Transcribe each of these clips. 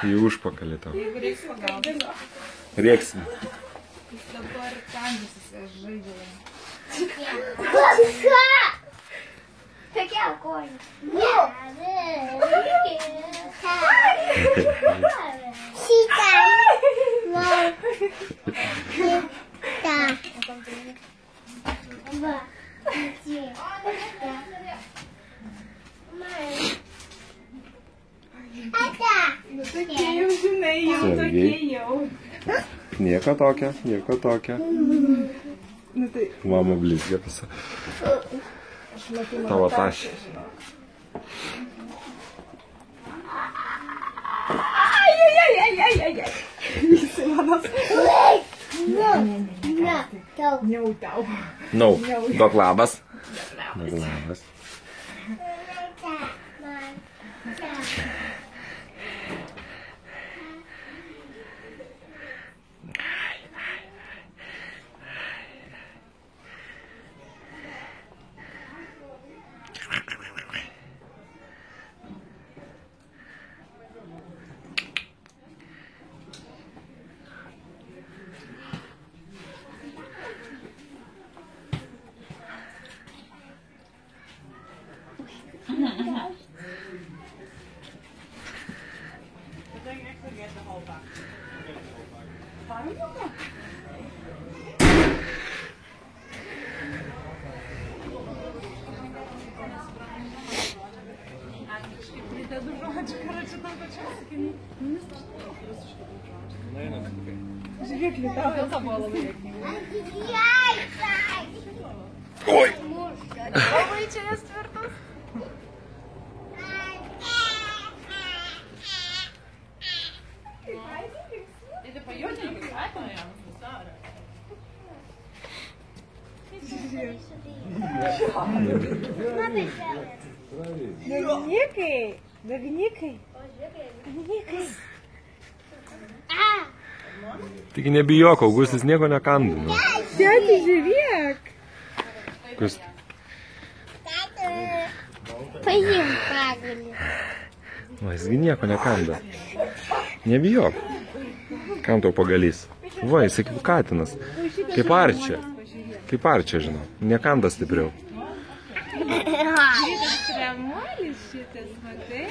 Į užpakalį tau. Jeigu reiks pagalbos. Rėksim. Jis dabar kandysis žaidžiai. Tokia koja. Šitą. Šitą. Va. Nu tokie jau žinai, jau tokie jau. Nieko tokio, nieko tokio. Nu tai. Mama blizgia visą. Tavo tašį. Ai. Jisai manas. Neutau. No, duok labas. Duok labas. Žiūrėk, tau vėl tą buvo labai dėkinga. Oi! Labai čia jas tvirtas. Или поёдненький, правильно я вам Догникай, догникай. Догникай. Tik nebijok, Augustas nieko nekanda. Tėti, žiūrėk. Kas? Paim pagalį. O, jisgi nieko nekanda. Nebijok. Kam tau pagalys? Va, jisai kaip katinas. Kaip arčia. Kaip arčia, žinau. Nekanda stipriau. Šitas kremuolis šitas, matai?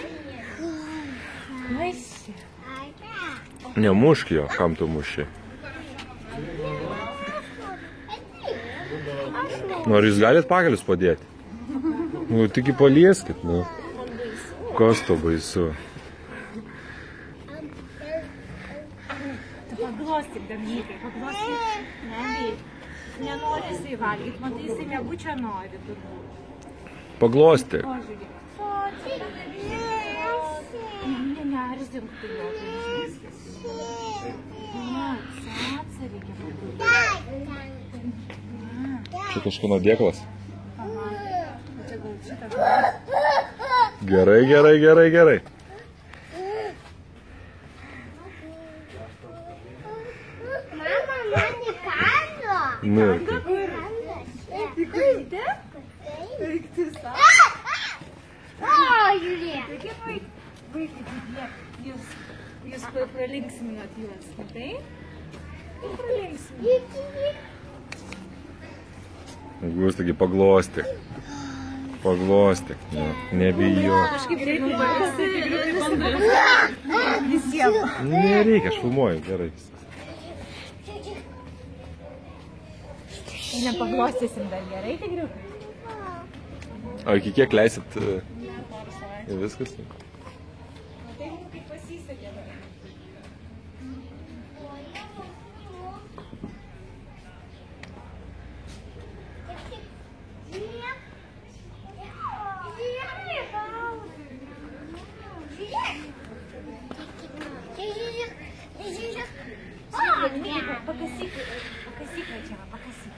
Vaisi. Nemušk jo, kam tu muši. Nors jūs galit pagalius padėti? Nu, tik palieskit, nu. Kas to baisu? Tu paglostyk, Dominykai, paglostyk. Nevyk. Nenori jisai valgyti, matai, jisai nebučia nori turbūt. Paglostyk. O, žiūrėk. Neerzink tu jo, tai žinai. Ne, sacą reikia paglostyk. Čia kažkano dėklas. Čia gal šitą. Gerai, gerai, gerai, gerai. Mama, man įkando. Nu, Įkandė? Eik tu savo. O, žiūrėk. Tokie vaikai, jūs pralinksminat juos, matai? Ir pralinksminat. Augustas, taigi paglostyk. Paglostyk. Nebijok. Kažkaip reikia visiems. Nereikia, aš filmuoju. Gerai. Nepaglostysim dar gerai, tigriukai? O iki kiek leisit? Viskas. Tai mums kaip pasisekė. Pakasyk čia, pakasyk.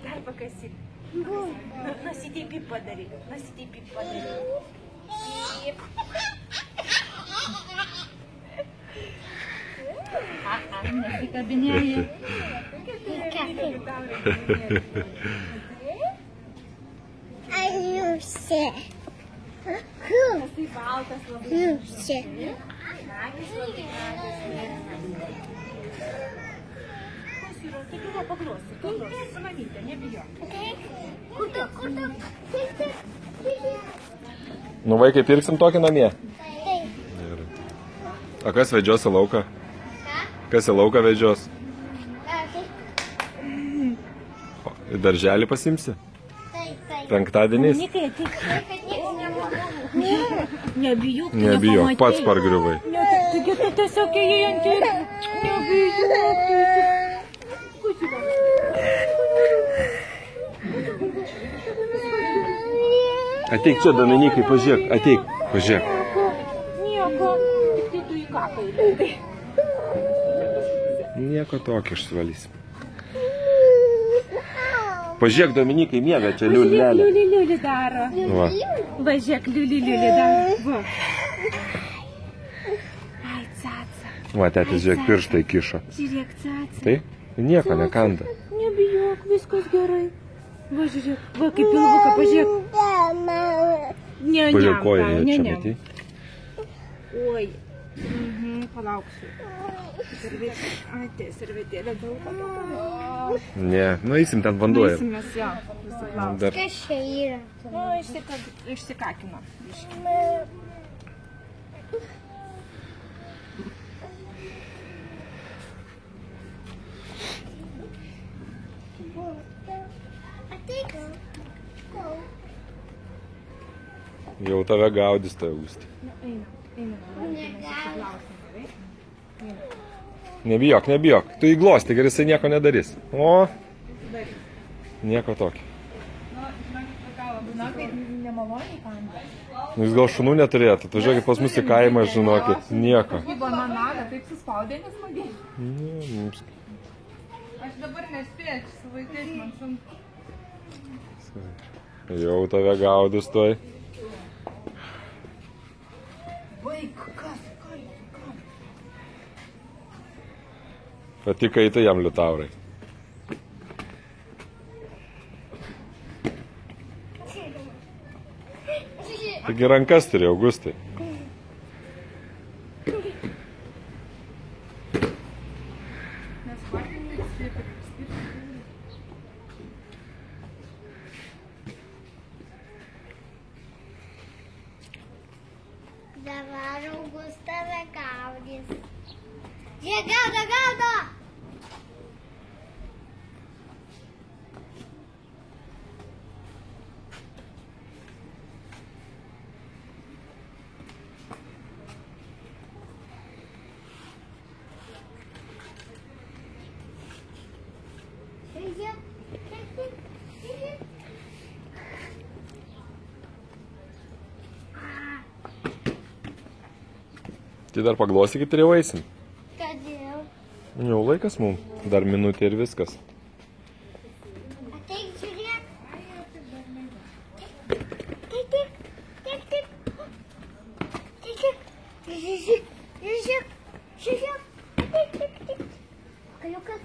Dar pakasyk. Nusiteipį padaryk. Nesikabinėjai. Ai, Pusė. Tai baltas labai. Pusė. Akys labai gražios. Tai buvo paklausyk. Su mamyte, nebijok. Nu, vaikai, pirksim tokį namie. Taip. Gerai. A kas vedžios į lauką? Kas į lauką vedžios? Į darželį pasimsi? Penktadieniais? Nebijok. Nebijok, pats pargriuvai. Taigi tu tiesiog ėjai ant kelių. Nebijok. Ateik čia, Dominikai, pažiūrėk. Ateik, pažiūrėk. Nieko. Tik tai tu į kapą įleidai. Nieko tokio išsivalysim. Pažiūrėk, Dominikai, miega čia liulelė. Liuli daro. Va. Važiuok, liuli daro. Va. Ai, caca. Va, tėtis, žiūrėk, pirštai kišo. Žiūrėk, caca. Tai? Nieko nekanda. Nebijok, viskas gerai. Va, žiūrėk. Va, kaip pilvuką, pažiūrėk. Ne, Pažiūrėk, koja tau, čia, ne. matai? Oi. Palauksiu. Ai, tai servetėlė daug. Ne, nueisim ten vanduo. Nueisim mes jo. Nusiplausim. Dar. Kas čia yra? Nu, išsikakino. Ateik. Jau tave gaudys, tai Augustė. Nebijok, nebijok. Tu įglosti, ir jisai nieko nedarys. O, nieko tokio. Na, kaip nemaloniai kanda. Nu, jis gal šunų neturėtų. Tu žiūrėkit pas mus į kaimą, žinokit. Nieko. Kaip bananadą, taip suspaudė nesmagiai. Ne, mums. Aš dabar nespėčiau su vaikais, man sunku. Jau tave gaudys toj. Vaikas, Pati kaita jam liutaurai. Taigi rankas turi, Augustai. Dabar Augustave gaudys. Jie gaudo! Tai dar paglosykit ir jau eisim. Kodėl? Jau laikas mums. Dar minutė ir viskas. Ateik, žiūrėk. Žiūrėk. Kaliukas.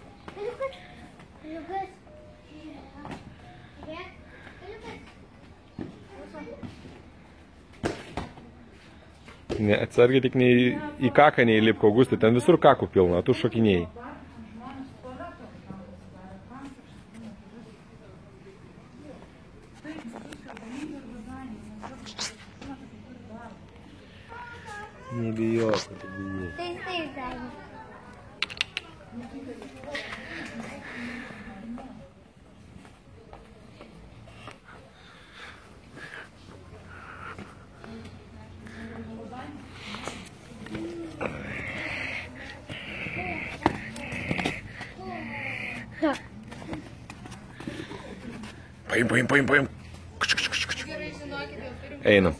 Ne, atsargiai tik į kaką neįlipk, Augustai, ten visur kakų pilna, tu šokinėjai. Nebijok, nebijok. Taip, Dani. Paim. Einam.